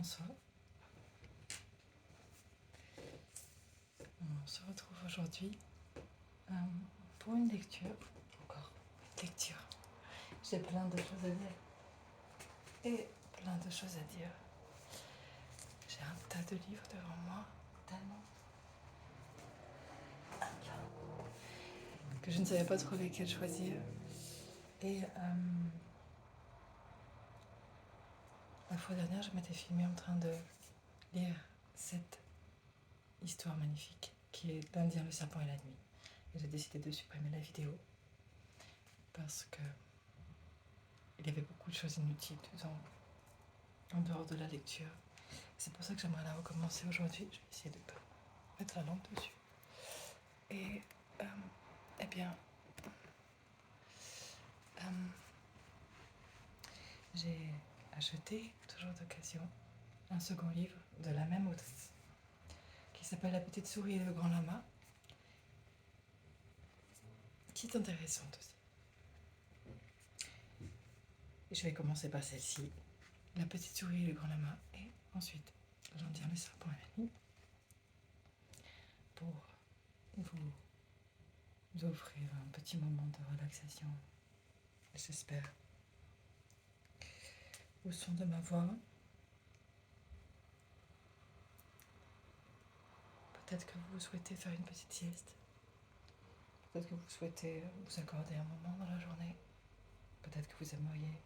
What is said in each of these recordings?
Bonsoir. On se retrouve aujourd'hui pour une lecture. Encore une lecture. J'ai plein de choses à dire. Et plein de choses à dire. J'ai un tas de livres devant moi, tellement. Que je ne savais pas trop lesquels choisir. Et la fois dernière, je m'étais filmée en train de lire cette histoire magnifique qui est l'Indien, le serpent et la nuit. Et j'ai décidé de supprimer la vidéo parce que il y avait beaucoup de choses inutiles en dehors de la lecture. C'est pour ça que j'aimerais la recommencer aujourd'hui. Je vais essayer de ne pas mettre la lampe dessus. Et eh bien, j'ai acheté, toujours d'occasion, un second livre de la même autrice qui s'appelle La petite souris et le grand lama, qui est intéressante aussi. Et je vais commencer par celle-ci, La petite souris et le grand lama, et ensuite L'Indien, le serpent et la nuit, pour vous offrir un petit moment de relaxation, j'espère, au son de ma voix. Peut-être que vous souhaitez faire une petite sieste. Peut-être que vous souhaitez vous accorder un moment dans la journée. Peut-être que vous aimeriez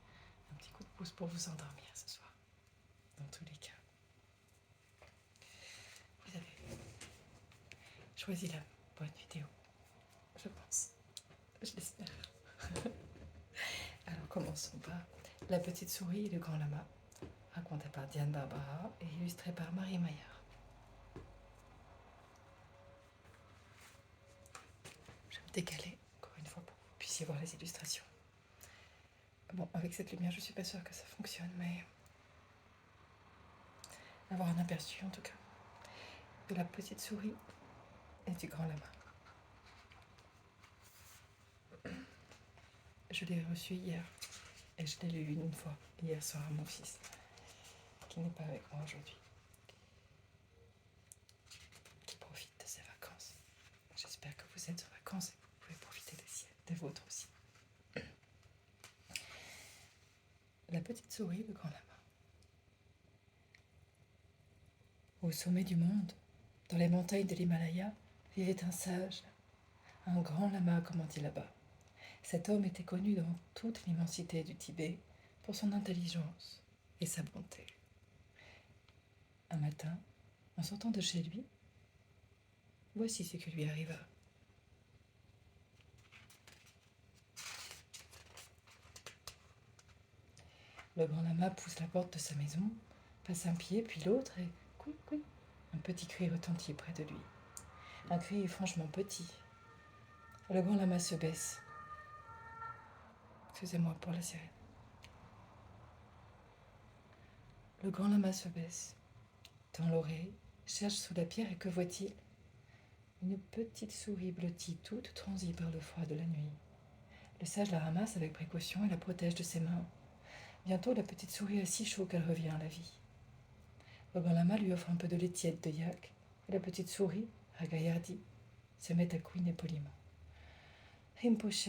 un petit coup de pouce pour vous endormir ce soir. Dans tous les cas, vous avez choisi la bonne vidéo, je pense. Je l'espère. Alors commençons par La petite souris et le grand lama, raconté par Diane Barbara et illustré par Marie Maillard. Je vais me décaler encore une fois pour que vous puissiez voir les illustrations. Bon, avec cette lumière, je suis pas sûre que ça fonctionne, mais avoir un aperçu en tout cas de la petite souris et du grand lama. Je l'ai reçu hier et je l'ai lu une fois hier soir à mon fils qui n'est pas avec moi aujourd'hui, qui profite de ses vacances. J'espère que vous êtes en vacances et que vous pouvez profiter des vôtres aussi. La petite souris, le grand lama. Au sommet du monde, dans les montagnes de l'Himalaya, vivait un sage, un grand lama comme on dit là-bas. Cet homme était connu dans toute l'immensité du Tibet pour son intelligence et sa bonté. Un matin, en sortant de chez lui, voici ce qui lui arriva. Le grand lama pousse la porte de sa maison, passe un pied puis l'autre et couic, couic, un petit cri retentit près de lui. Un cri franchement petit. Le grand lama se baisse. Excusez-moi pour la sirène. Le grand lama se baisse, tend l'oreille, cherche sous la pierre et que voit-il? Une petite souris blottie, toute transie par le froid de la nuit. Le sage la ramasse avec précaution et la protège de ses mains. Bientôt, la petite souris a si chaud qu'elle revient à la vie. Le grand lama lui offre un peu de lait tiède de yak, et la petite souris, ragaillardie, se met à couiner poliment. Rinpoche,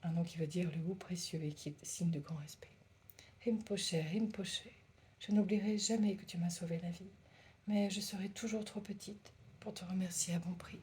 un nom qui veut dire le haut précieux et qui est signe de grand respect. Rinpoche, Rinpoche, je n'oublierai jamais que tu m'as sauvé la vie, mais je serai toujours trop petite pour te remercier à bon prix.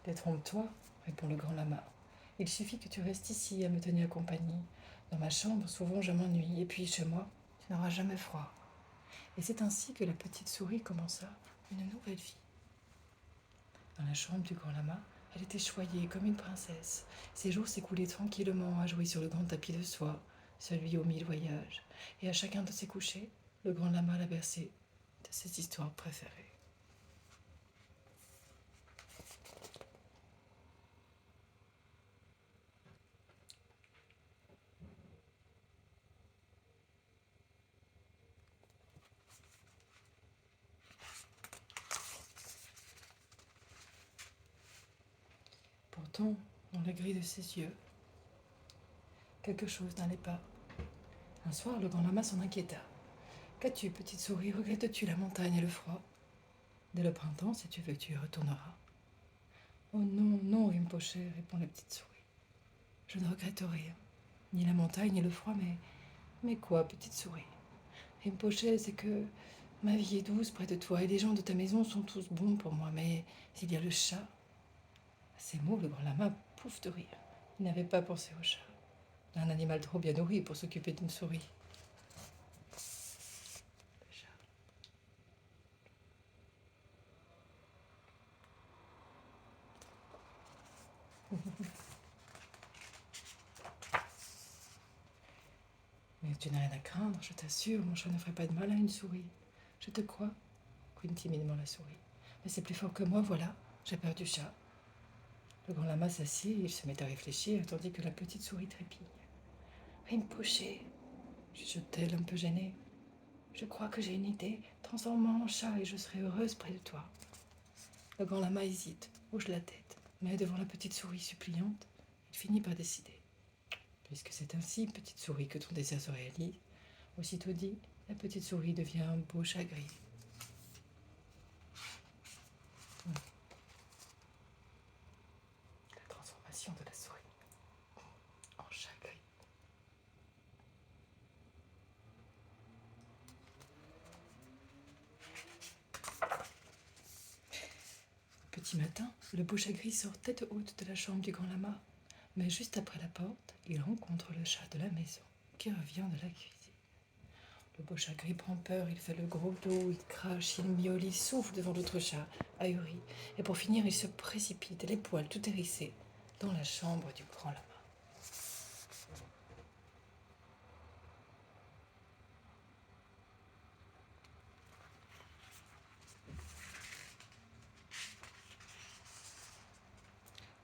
Détrompe-toi, répond le grand lama. Il suffit que tu restes ici à me tenir compagnie. Dans ma chambre, souvent je m'ennuie, et puis chez moi, tu n'auras jamais froid. Et c'est ainsi que la petite souris commença une nouvelle vie. Dans la chambre du grand lama, elle était choyée comme une princesse. Ses jours s'écoulaient tranquillement à jouer sur le grand tapis de soie, celui aux 1000 voyages. Et à chacun de ses couchers, le grand lama la berçait de ses histoires préférées. pourtant, dans la grille de ses yeux, quelque chose n'allait pas. Un soir, le grand lama s'en inquiéta. Qu'as-tu, petite souris? Regrettes-tu la montagne et le froid? Dès le printemps, si tu veux, tu y retourneras. Oh non, non, Rinpoché, répond la petite souris. Je ne regrette rien. Ni la montagne, ni le froid, mais quoi, petite souris? Rinpoché, c'est que ma vie est douce près de toi et les gens de ta maison sont tous bons pour moi, mais il y a le chat. À ces mots, le grand lama pouffe de rire. Il n'avait pas pensé au chat. Un animal trop bien nourri pour s'occuper d'une souris. Le chat. Mais tu n'as rien à craindre, je t'assure, mon chat ne ferait pas de mal à une souris. Je te crois, couine timidement la souris. Mais c'est plus fort que moi, voilà, j'ai peur du chat. Le grand lama s'assied et il se met à réfléchir, tandis que la petite souris trépigne. Rinpoché, chuchote-t-elle un peu gênée. Je crois que j'ai une idée. Transforme-moi en chat et je serai heureuse près de toi. Le grand lama hésite, hoche la tête, mais devant la petite souris suppliante, il finit par décider. Puisque c'est ainsi, petite souris, que ton désir se réalise, aussitôt dit, la petite souris devient un beau chat gris. La transformation de la souris en chat gris. Petit matin, le beau chat gris sort tête haute de la chambre du grand lama. Mais juste après la porte, il rencontre le chat de la maison qui revient de la cuisine. Le beau chat gris prend peur, il fait le gros dos, il crache, il miaule, il souffle devant l'autre chat, ahuri. Et pour finir, il se précipite, les poils tout hérissés, dans la chambre du grand lama.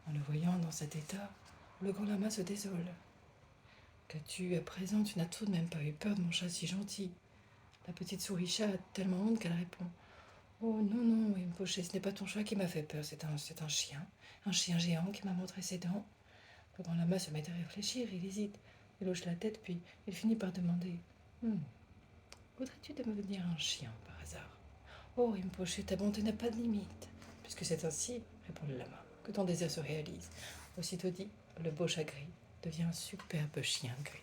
En le voyant dans cet état, le grand lama se désole. Qu'as-tu à présent? Tu n'as tout de même pas eu peur de mon chat si gentil. La petite souris chat a tellement honte qu'elle répond. Oh non, non, Rinpoché, ce n'est pas ton chat qui m'a fait peur, c'est un chien géant qui m'a montré ses dents. Le grand lama se met à réfléchir, il hésite, il hoche la tête, puis il finit par demander. Voudrais-tu devenir un chien, par hasard? Oh, Rinpoché, ta bonté n'a pas de limite. Puisque c'est ainsi, répond le lama, que ton désir se réalise. Aussitôt dit, le beau chat gris devient un superbe chien gris.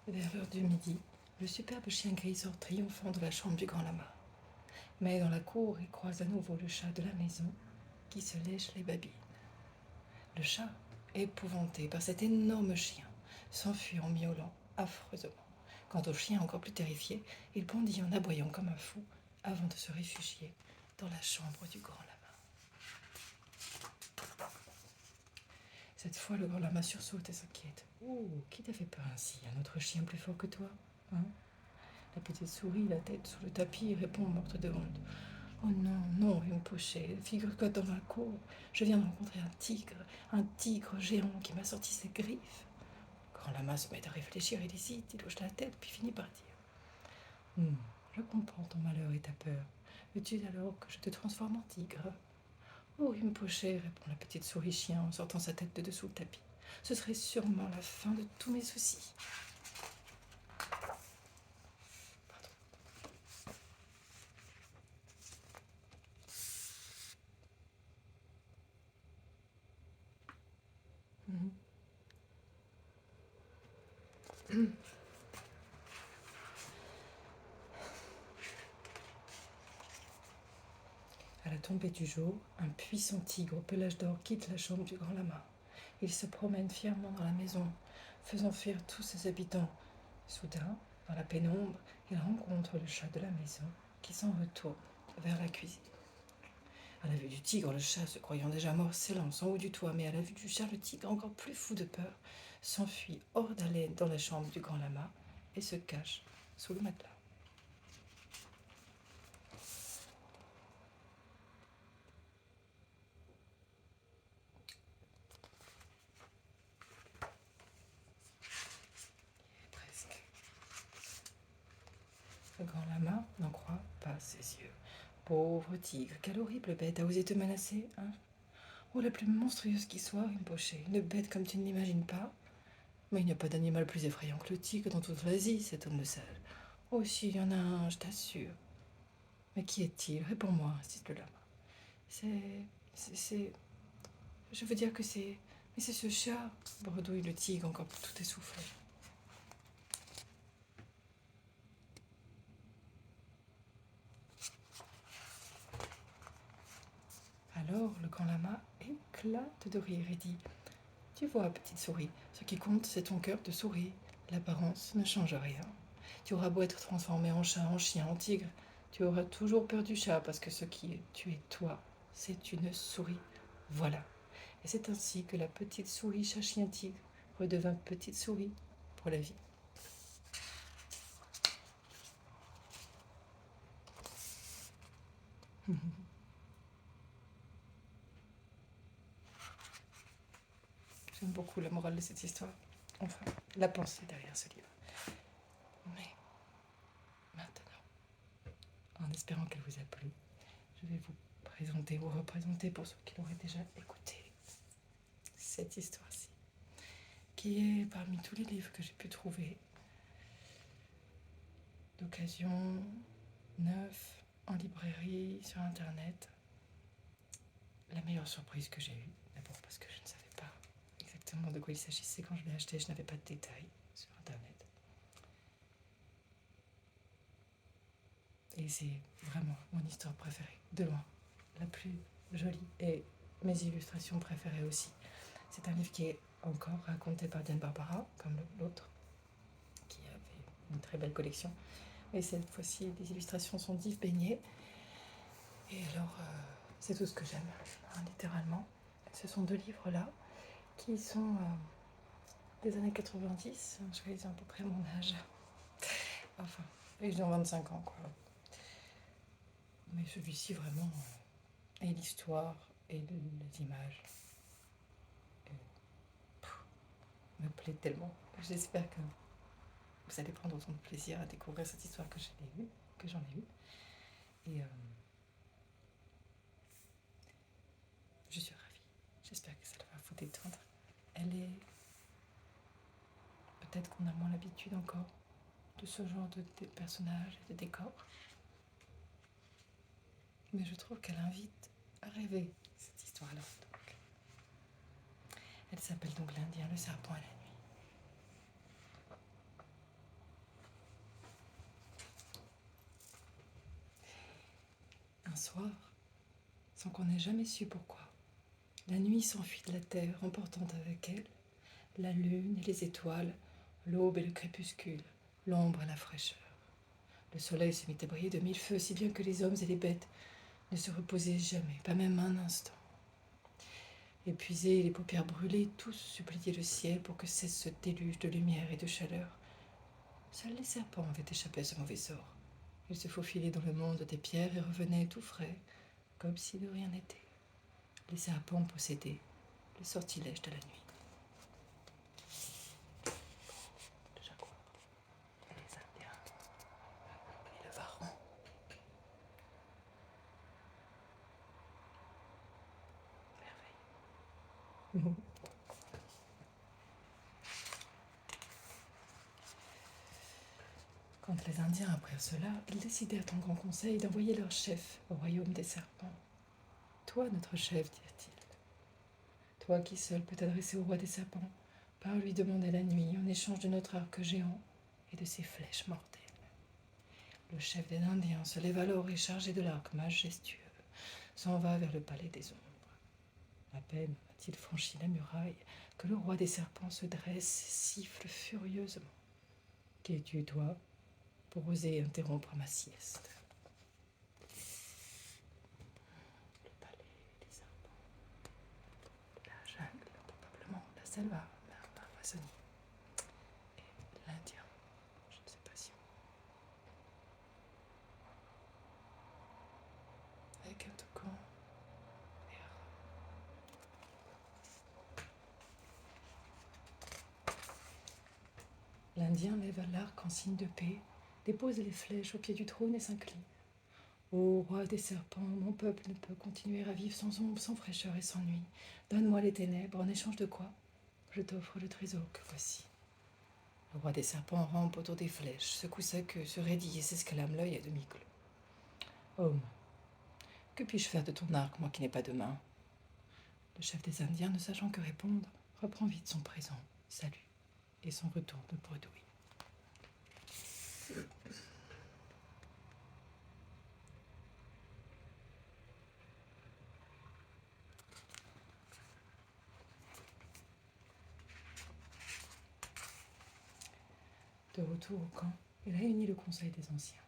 Vers l'heure du midi, le superbe chien gris sort triomphant de la chambre du grand lama. Mais dans la cour, il croise à nouveau le chat de la maison qui se lèche les babines. Le chat, épouvanté par cet énorme chien, s'enfuit en miaulant affreusement. Quant au chien, encore plus terrifié, il bondit en aboyant comme un fou avant de se réfugier dans la chambre du grand lama. Cette fois, le grand lama sursaute et s'inquiète. Oh, qui t'a fait peur ainsi? Un autre chien plus fort que toi, hein? La petite souris, la tête sous le tapis, répond morte de honte. Oh non, non, Rinpoché, figure-toi dans ma cour, je viens de rencontrer un tigre géant qui m'a sorti ses griffes. Le grand lama se met à réfléchir, il hésite, il hoche la tête, puis finit par dire. Je comprends ton malheur et ta peur. Veux-tu alors que je te transforme en tigre? Oh, Rinpoché, répond la petite souris chien en sortant sa tête de dessous le tapis. Ce serait sûrement la fin de tous mes soucis. À la tombée du jour, un puissant tigre au pelage d'or quitte la chambre du grand lama. Il se promène fièrement dans la maison, faisant fuir tous ses habitants. Soudain, dans la pénombre, il rencontre le chat de la maison qui s'en retourne vers la cuisine. À la vue du tigre, le chat, se croyant déjà mort, s'élance en haut du toit, mais à la vue du chat, le tigre, encore plus fou de peur, s'enfuit hors d'haleine dans la chambre du grand lama et se cache sous le matelas. grand lama n'en croit pas ses yeux. Pauvre tigre, quelle horrible bête a osé te menacer, hein? Oh, la plus monstrueuse qui soit, Rinpoché, une bête comme tu ne l'imagines pas. Mais il n'y a pas d'animal plus effrayant que le tigre dans toute l'Asie, cet homme le sage. Oh, si, il y en a un, je t'assure. Mais qui est-il? Réponds-moi, insiste le lama. C'est. Je veux dire que c'est. Mais c'est ce chat, bredouille le tigre, encore tout essoufflé. Alors le grand lama éclate de rire et dit: Tu vois, petite souris, ce qui compte, c'est ton cœur de souris. L'apparence ne change rien. Tu auras beau être transformé en chat, en chien, en tigre, tu auras toujours peur du chat parce que ce qui est tu es toi, c'est une souris. Voilà. Et c'est ainsi que la petite souris chat-chien-tigre redevint petite souris pour la vie. J'aime beaucoup la morale de cette histoire. Enfin, la pensée derrière ce livre. Mais maintenant, en espérant qu'elle vous a plu, je vais vous présenter ou représenter, pour ceux qui l'auraient déjà écouté, cette histoire-ci, qui est parmi tous les livres que j'ai pu trouver d'occasion, neuf, en librairie, sur internet. La meilleure surprise que j'ai eue, d'abord parce que je ne savais pas exactement de quoi il s'agissait quand je l'ai acheté, je n'avais pas de détails sur internet. Et c'est vraiment mon histoire préférée, de loin, la plus jolie, et mes illustrations préférées aussi. C'est un livre qui est encore raconté par Diane Barbara, comme l'autre, qui avait une très belle collection. Et cette fois-ci, les illustrations sont d'Yves Beignet. Et alors, c'est tout ce que j'aime, hein, littéralement. Ce sont deux livres-là qui sont des années 90. Je réalise à peu près mon âge. Enfin, ils ont 25 ans, quoi. Mais celui-ci, vraiment, et l'histoire, et les images, me plaît tellement. J'espère que vous allez prendre autant de plaisir à découvrir cette histoire que j'en ai eue. Et je suis ravie. J'espère que ça va vous détendre. Elle est... Peut-être qu'on a moins l'habitude encore de ce genre de personnages et de décors. Mais je trouve qu'elle invite à rêver, cette histoire-là. Donc, elle s'appelle donc l'Indien, le serpent à la nuit. Un soir, sans qu'on ait jamais su pourquoi, la nuit s'enfuit de la terre, emportant avec elle la lune et les étoiles, l'aube et le crépuscule, l'ombre et la fraîcheur. Le soleil se mit à briller de mille feux, si bien que les hommes et les bêtes ne se reposaient jamais, pas même un instant. Épuisés, les paupières brûlées, tous suppliaient le ciel pour que cesse ce déluge de lumière et de chaleur. Seuls les serpents avaient échappé à ce mauvais sort. Ils se faufilaient dans le monde des pierres et revenaient tout frais, comme si de rien n'était. Les serpents possédaient le sortilège de la nuit. Le jaguar, et les Indiens, et le varan. Merveille. Quand les Indiens apprirent cela, ils décidèrent en grand conseil d'envoyer leur chef au royaume des serpents. Toi, notre chef, dirent-ils, toi qui seul peux t'adresser au roi des serpents, pars lui demander la nuit en échange de notre arc géant et de ses flèches mortelles. Le chef des Indiens se lève alors et, chargé de l'arc majestueux, s'en va vers le palais des ombres. À peine a-t-il franchi la muraille que le roi des serpents se dresse et siffle furieusement. Qui es-tu, toi, pour oser interrompre ma sieste? Le palais des serpents, la jungle, probablement la selva, l'Amazonie, et l'Indien. Je ne sais pas si avec un toucan. L'Indien lève l'arc en signe de paix dépose les flèches au pied du trône et s'incline. Ô roi des serpents, mon peuple ne peut continuer à vivre sans ombre, sans fraîcheur et sans nuit. Donne-moi les ténèbres, en échange de quoi je t'offre le trésor que voici. Le roi des serpents rampe autour des flèches, secoue sa queue, se raidit et s'escalame l'œil à demi-clos. Homme, que puis-je faire de ton arc, moi qui n'ai pas de main ? Le chef des Indiens, ne sachant que répondre, reprend vite son présent, salue, et s'en retourne bredouille. De retour au camp, il réunit le conseil des anciens.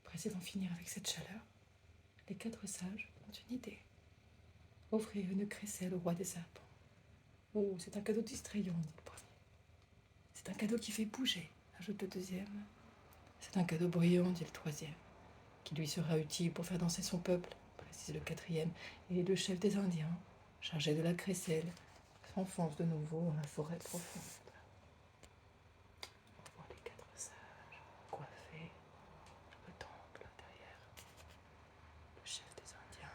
Pressé d'en finir avec cette chaleur, les 4 sages ont une idée. Offrir une crécelle au roi des serpents. Oh, c'est un cadeau distrayant, dit le premier. C'est un cadeau qui fait bouger, ajoute le deuxième. C'est un cadeau brillant, dit le troisième, qui lui sera utile pour faire danser son peuple, précise le quatrième. Et le chef des Indiens, chargé de la crécelle, s'enfonce de nouveau dans la forêt profonde. On voit les 4 sages coiffés sur le temple derrière le chef des Indiens.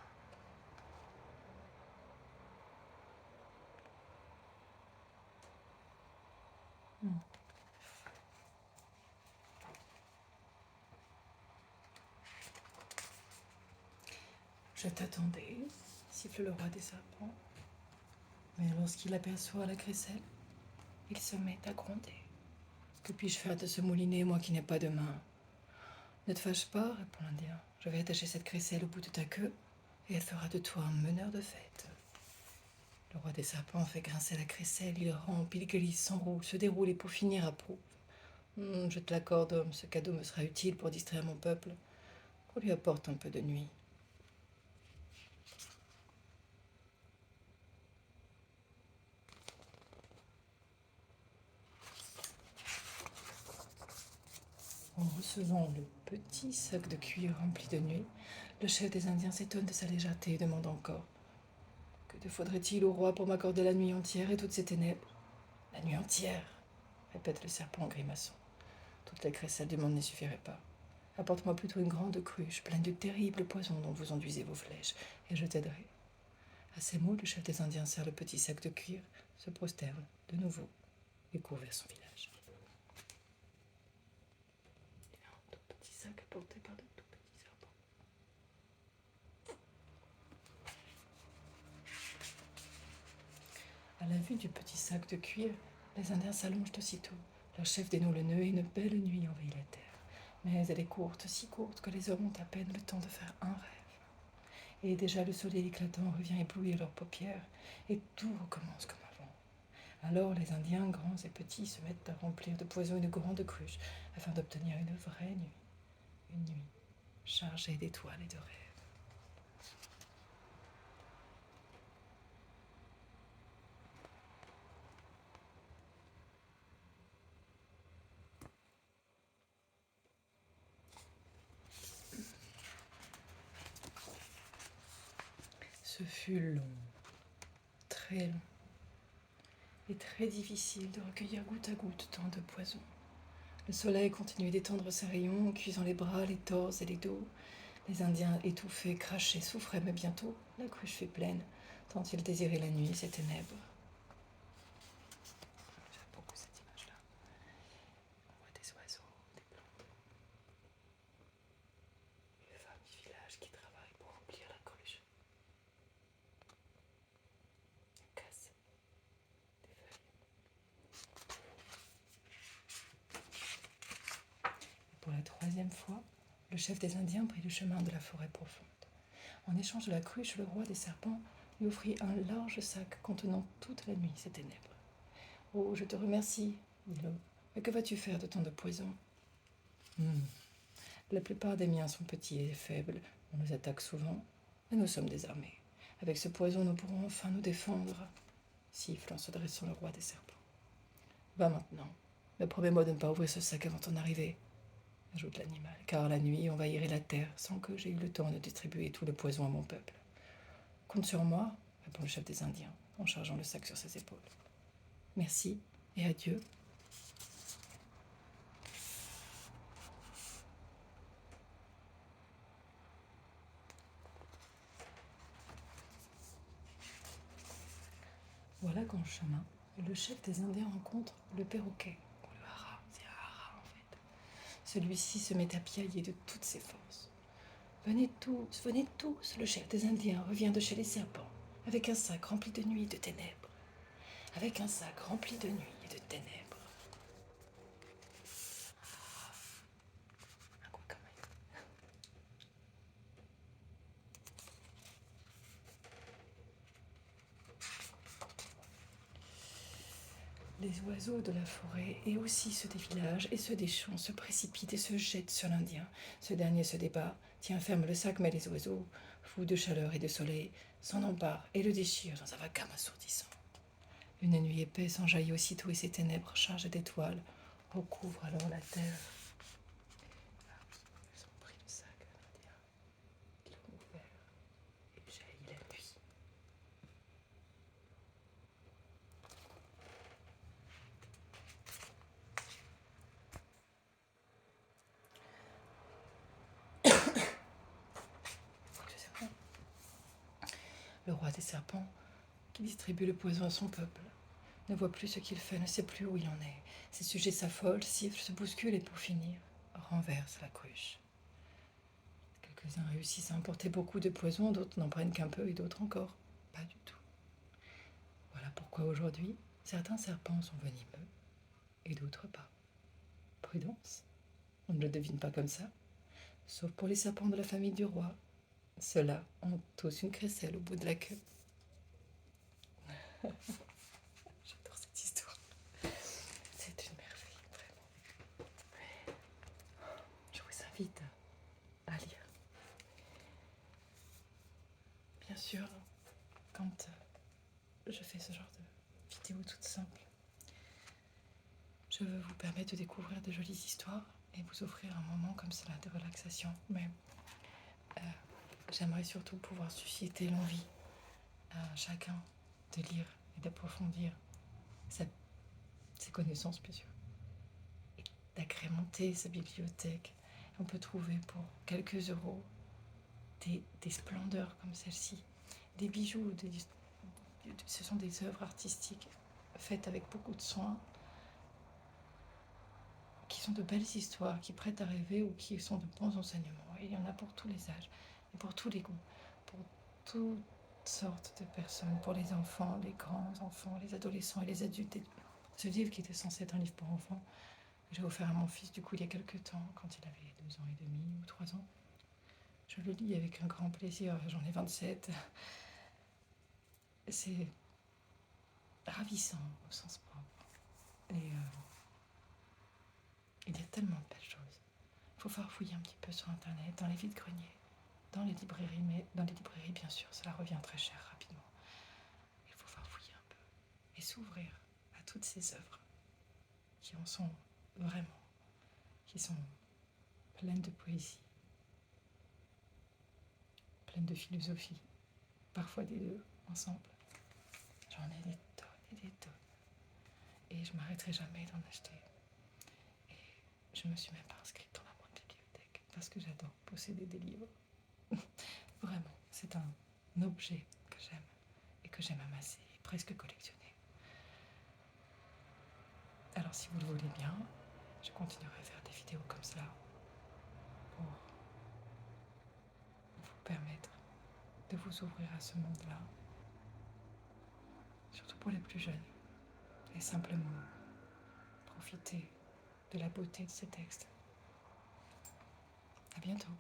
Je t'attendais, siffle le roi des serpents. Mais lorsqu'il aperçoit la crécelle, il se met à gronder. Que puis-je faire de ce moulinet, moi qui n'ai pas de main ? Ne te fâche pas, répond l'Indien. Je vais attacher cette crécelle au bout de ta queue, et elle fera de toi un meneur de fête. Le roi des serpents fait grincer la crécelle, il rampe, il glisse, s'enroule, se déroule, et pour finir approuve. Je te l'accorde, homme, ce cadeau me sera utile pour distraire mon peuple. Qu'on lui apporte un peu de nuit. En recevant le petit sac de cuir rempli de nuit, le chef des Indiens s'étonne de sa légèreté et demande encore : que te faudrait-il au roi pour m'accorder la nuit entière et toutes ces ténèbres ? La nuit entière, répète le serpent en grimaçant. Toutes les crécelles du monde n'y suffiraient pas. Apporte-moi plutôt une grande cruche pleine de terribles poisons dont vous enduisez vos flèches, et je t'aiderai. À ces mots, le chef des Indiens serre le petit sac de cuir, se prosterne de nouveau et court vers son village. Il y a un tout petit sac apporté par de tout petits serpents. À la vue du petit sac de cuir, les Indiens s'allongent aussitôt. Leur chef dénoue le nœud et une belle nuit envahit la terre. Mais elle est courte, si courte que les hommes ont à peine le temps de faire un rêve. Et déjà le soleil éclatant revient éblouir leurs paupières, et tout recommence comme avant. Alors les Indiens, grands et petits, se mettent à remplir de poison une grande cruche, afin d'obtenir une vraie nuit. Une nuit chargée d'étoiles et de rêves. Ce fut long, très long, et très difficile de recueillir goutte à goutte tant de poison. Le soleil continuait d'étendre ses rayons, cuisant les bras, les torses et les dos. Les Indiens étouffés, crachaient, souffraient, mais bientôt la cruche fut pleine, tant ils désiraient la nuit et ses ténèbres. J'aime beaucoup cette image-là. On voit des oiseaux, des plantes, les femmes du village qui travaillent pour remplir la cruche. Elles cassent des feuilles. Et pour la 3e fois, le chef des Indiens prit le chemin de la forêt profonde. En échange de la cruche, le roi des serpents lui offrit un large sac contenant toute la nuit ses ténèbres. « Oh, je te remercie, dit l'homme. Mais que vas-tu faire de tant de poison ? La plupart des miens sont petits et faibles. On nous attaque souvent, mais nous sommes désarmés. Avec ce poison, nous pourrons enfin nous défendre, siffle en se dressant le roi des serpents. Va maintenant, mais promets-moi de ne pas ouvrir ce sac avant ton arrivée, ajoute l'animal, car la nuit envahirait la terre sans que j'aie eu le temps de distribuer tout le poison à mon peuple. Compte sur moi, répond le chef des Indiens, en chargeant le sac sur ses épaules. Merci et adieu. Voilà qu'en chemin, le chef des Indiens rencontre le perroquet, ou le hara, c'est un hara en fait. Celui-ci se met à piailler de toutes ses forces. Venez tous, le chef des Indiens revient de chez les serpents, avec un sac rempli de nuit et de ténèbres. Avec un sac rempli de nuit et de ténèbres. Un coup quand même. Les oiseaux de la forêt, et aussi ceux des villages et ceux des champs, se précipitent et se jettent sur l'Indien. Ce dernier se débat, tient ferme le sac, mais les oiseaux, fous de chaleur et de soleil, s'en emparent et le déchirent dans un vacarme assourdissant. Une nuit épaisse en jaillit aussitôt et ses ténèbres chargées d'étoiles recouvrent alors la terre. Ah oui, ils ont pris le sac à l'Indien, ils l'ont ouvert et jaillit la nuit. Le roi des serpents, qui distribue le poison à son peuple, ne voit plus ce qu'il fait, ne sait plus où il en est. Ses sujets s'affolent, sifflent, se bousculent et pour finir, renversent la cruche. Quelques-uns réussissent à emporter beaucoup de poison, d'autres n'en prennent qu'un peu et d'autres encore pas du tout. Voilà pourquoi aujourd'hui, certains serpents sont venimeux et d'autres pas. Prudence, on ne le devine pas comme ça, sauf pour les serpents de la famille du roi. Ceux-là ont tous une crécelle au bout de la queue. J'adore cette histoire. C'est une merveille, vraiment. Je vous invite à lire. Bien sûr, quand je fais ce genre de vidéo toute simple, je veux vous permettre de découvrir de jolies histoires et vous offrir un moment comme cela de relaxation. Mais j'aimerais surtout pouvoir susciter l'envie à chacun de lire et d'approfondir ses connaissances, bien sûr, et d'agrémenter sa bibliothèque. On peut trouver pour quelques euros des splendeurs comme celle-ci, des bijoux, ce sont des œuvres artistiques faites avec beaucoup de soin, qui sont de belles histoires, qui prêtent à rêver ou qui sont de bons enseignements. Et il y en a pour tous les âges, et pour tous les goûts, pour toutes sortes de personnes, pour les enfants, les grands enfants, les adolescents et les adultes. Et ce livre qui était censé être un livre pour enfants, j'ai offert à mon fils du coup il y a quelques temps, quand il avait 2 ans et demi ou 3 ans. Je le lis avec un grand plaisir, j'en ai 27. C'est ravissant au sens propre. Et il y a tellement de belles choses. Il faut farfouiller un petit peu sur internet, dans les vides-greniers, dans les librairies, mais dans les librairies bien sûr, cela revient très cher rapidement. Il faut farfouiller un peu et s'ouvrir à toutes ces œuvres qui en sont vraiment, qui sont pleines de poésie, pleines de philosophie, parfois des deux ensemble. J'en ai des tonnes et des tonnes. Et je m'arrêterai jamais d'en acheter. Et je me suis même pas inscrite dans la moindre bibliothèque parce que j'adore posséder des livres. Vraiment, c'est un objet que j'aime et que j'aime amasser et presque collectionner. Alors si vous le voulez bien, je continuerai à faire des vidéos comme cela pour vous permettre de vous ouvrir à ce monde-là, surtout pour les plus jeunes, et simplement profiter de la beauté de ces textes. À bientôt.